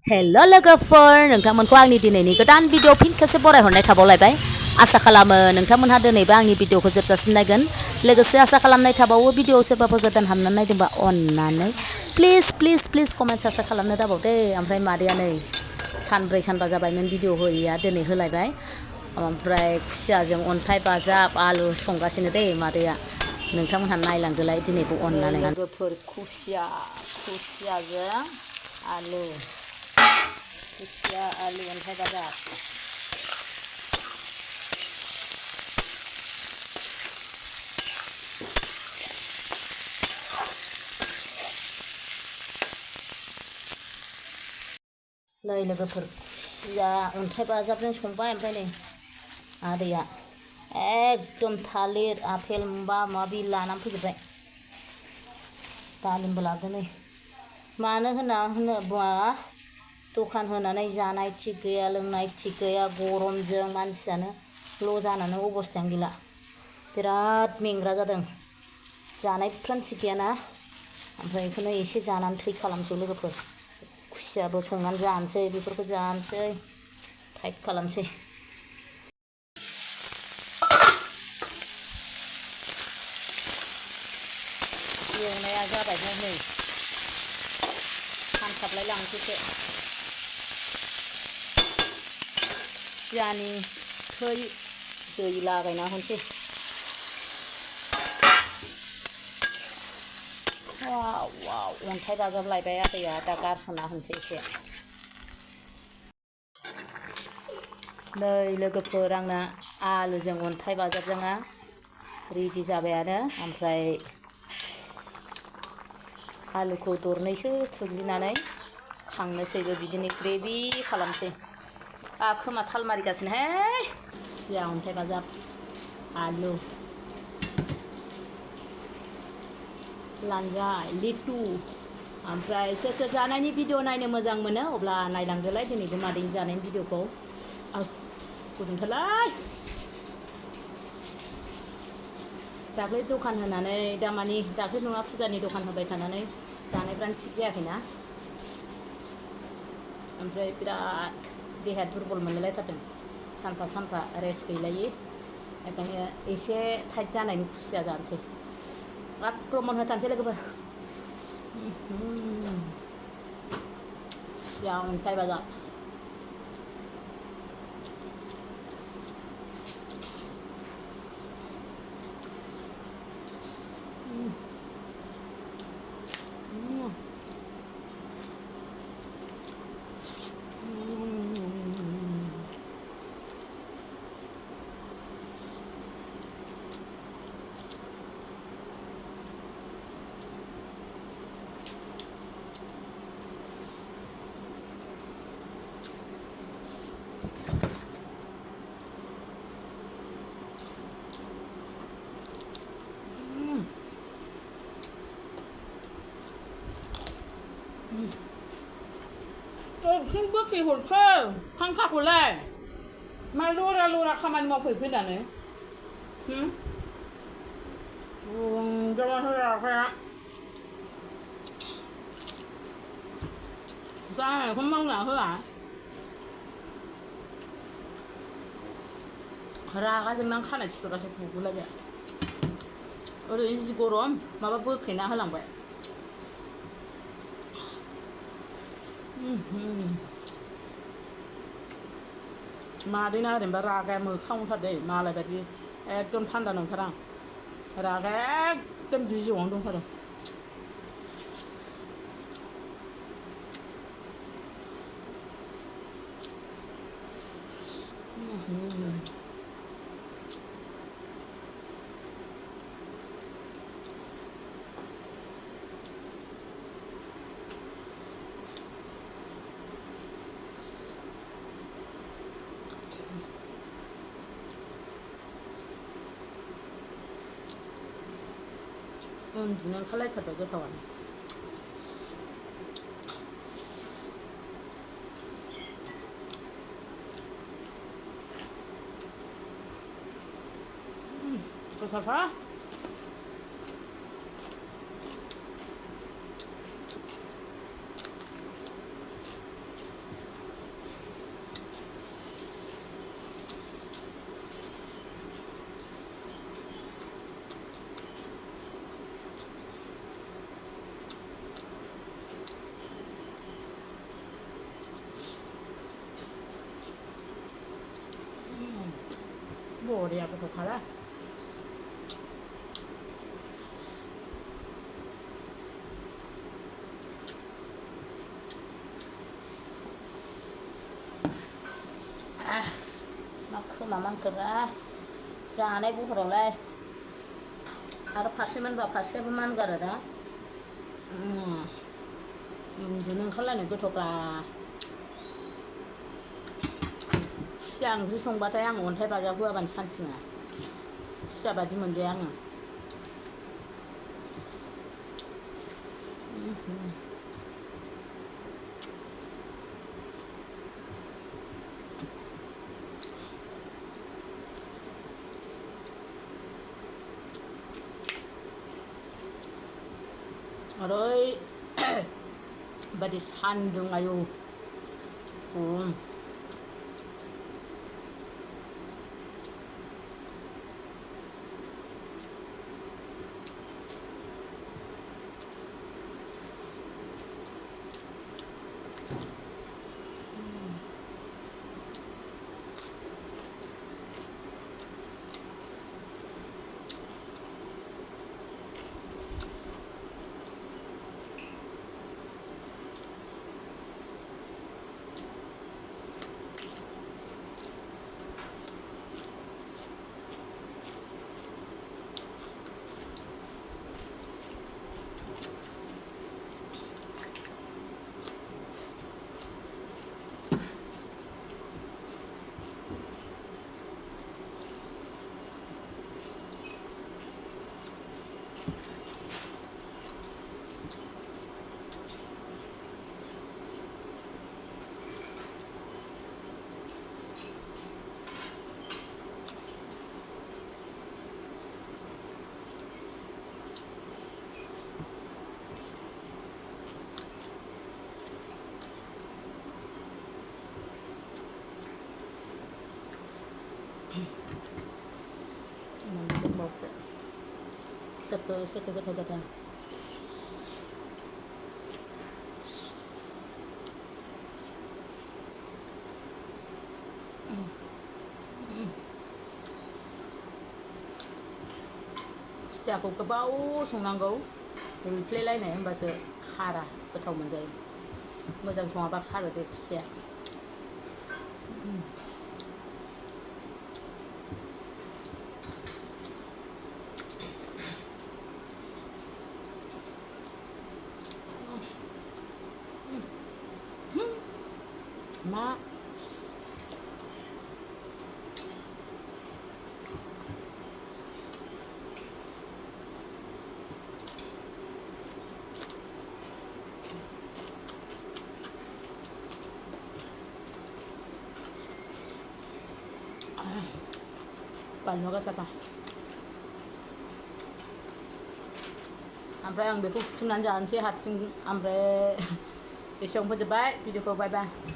Hello लोगोफोर नोंथांमोनखौ आंनि दिनैनि गोदान भिडिअ फिन खेबसे बरायहरनाय थाबावलायबाय आसा खालामो नोंथांमोनहा दिनैबो आंनि भिडिअखौ जोबजासिम नायगोन लोगोसे आसा खालामनाय थाबावो भिडिअ सोरबाफोर गोदान हाबनानै नायदोंबा अननानै प्लिज कमेन्ट साबस्क्राइब खालामनो दाबाव दे ओमफ्राय मादैया नै सानब्रै सानबा जाबायमोन भिडिअ होयैया दिनै होलायबाय ओमफ्राय खुसियाजों अन्थाइ बाजाब आलु संगासिनो दे मादैया नोंथांमोनहा नायलांदोलाय दिनैबो अननानै लोगोफोर खुसियाजों आलु Kusiya आलु अन्थाइ बाजाब नै लोगोफोर खुसिया अन्थाइ बाजाबजों संबाय ओमफ्राय नै आदैया एकदम थालिर आपेल माबि लानानै फैजोबबाय दालिमबो लाबोदों नै मानो होनोबा दखान होनानै जानाय थिग गैया लोंनाय थिग गैया गरमजों मानसियानो ल' जानानै अबस्थायानो गैला बिराद मेंग्रा जादों जानायफ्रानो थिग गैयाना ओमफ्राय बेखौनो एसे जानानै थै खालामसै लोगोफोर खुसियाबो संनानै जानोसै बेफोरखौ जानोसै टाइट खालामसै एवनाया जाबायहाय नै सानथाबलाय लांसैसो खुसियानि थै दै लागायना होनोसै वाव अन्थाइ बाजाब लायबाय आदैया दा गारसनना होनोसै एसे नै लोगोफोर आंना आलुजों अन्थाइ बाजाबजोंआ रेडि जाबायानो ओमफ्राय आलुखौ दरनैसो थुग्लिनानै खांनोसैबो बिदिनो ग्रेभि खालामसै खोमा थाल मारिगासिनोहाय खुसिया अन्थाइ बाजाब आलु लानजाय लिटु ओमफ्राय सोर जानायनि भिडिअ नायनो मोजां मोनो अब्ला नायलांदोलाय दिनैबो मादैनि जानायनि भिडिअखौ गुदुंथारलाय दाख्लै दखान होनानै दामानि दाख्लै नङा फुजानि दखान होबाय थानानै जानायफ्रानो थिग जायाखैना ओमफ्राय बिराद देहाया दुरबल मोनलायलायथारदों सानफा रेस्ट गैलायि बेखायनो एसे टाइट जानायनि खुसिया जानोसै आक्रमन होथारनोसै लोगोफोर खुसिया अन्थाइ बाजाब जों बोखैहरखो फांखाखौलाय मा लरा खामानि मावफैनानै बुंजाबाय आखाया जानायखौ मावना होआ रागा जोंनां खानाय फिथरासो गुगुलायबाय ओरैनो जि गरम माबा बोखेना होलांबाय मादैना ओरैनोबा रागाया मोखाङावथार दै मालाय बायदि एकदम थान्दा नंथारा आं रागाया एकदम बिजौआवनो दंथारो उन्दुनो ओंखारलायथारबाय गोथावानो गोथावथार बरिया गोथावखाला मा खोमा मानखोरा जानाय बुहरावलाय आरो फारसे मोनबा फारसेयाबो मानगारो दा उन्दुनो ओंखारलायनाय गोथावब्रा खुसिया ओंख्रि संबाथाय आं अन्थाइ बाजाब होआबानो सान्थि मोना खुसिया बादि मोनजाया आङो ओरैबादि सान्दुं आयौ diboksa seke goथाव खुसियाखौ गोबाव संनांगौ रुइफ्लेलायनाय होमबासो खारा गोथाव मोनजायो मोजां सङाबा खारो दे खुसिया मा बानलुआ साफा ओमफ्राय आं बेखौ फुथुमनानै जानोसै हारसिं ओमफ्राय एसेयावनो फोजोबबाय भिडिअखौ बाय बाय